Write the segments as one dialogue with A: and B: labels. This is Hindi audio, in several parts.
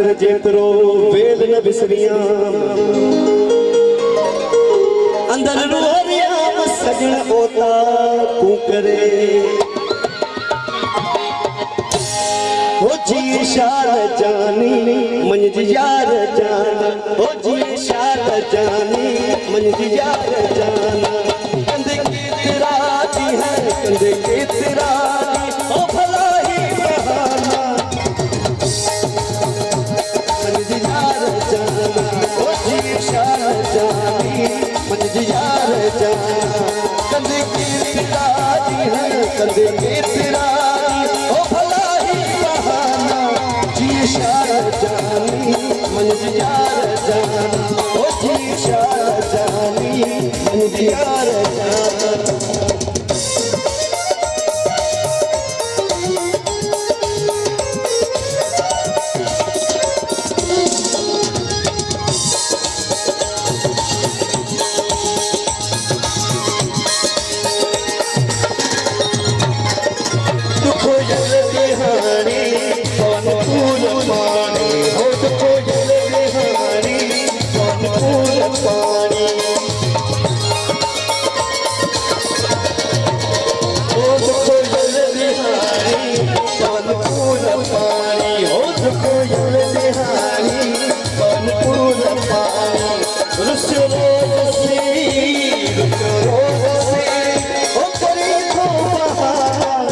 A: कर जेतरो वेल न बिसरिया अंदर रोरिया सजन ओता तू करे हो जी शार जानी मंज यार जाना हो जी शार जानी मंज यार जाना कंधे की तेरा दी है कंधे की तेरा ओ भला ही बहाना मंज यार जाना हो जी शार जानी मंज यार जाना कंधे की तेरा दी है कंधे की तेरा शार जानी मंज यार जाना ओ जी शार जानी मंज यार जाना दुखो जल बिहारी पवन फूल पानी हो दुखो जल बिहारी पवन फूल पानी हो दुखो जल बिहारी पवन फूल पानी हो दुखो जल बिहारी पवन फूल पानी रुस रोग से रुस रोग से हो करे खो बहार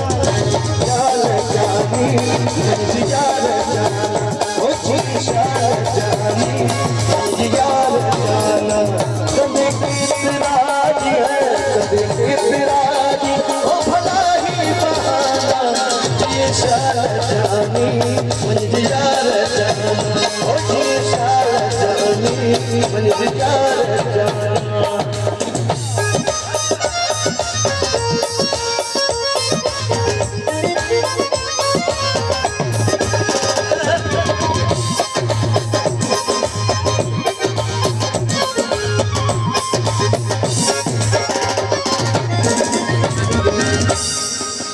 A: मंज यार जाना ओ जी शार जानी मंज यार जाना कदे की तेराजी है कदे की तेराजी ओ भला ही बहाना जी शार जानी मंज यार जाना ओ जी शार जानी मंज यार जाना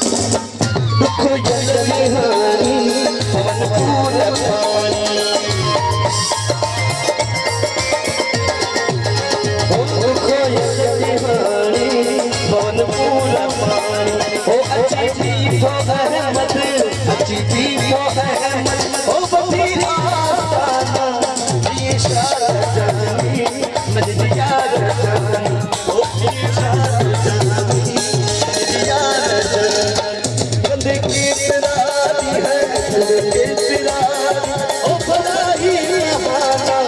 A: दुखो जल बिहारी पवन फूल पानी हो दुखो जल बिहारी पवन फूल पानी हो अच्छी थी तो अहमद अच्छी थी तो अहमद हो बफीरा आस्ताना ये शार जानी मंज यार जानी हो ये शार जानी मंज यार जानी कंधे की तेरा दी है कंधे की तेरा ओ भला ही बहाना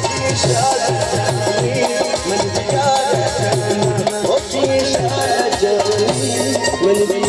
A: जी शार जानी मंज यार जाना ओ जी शार जानी मंज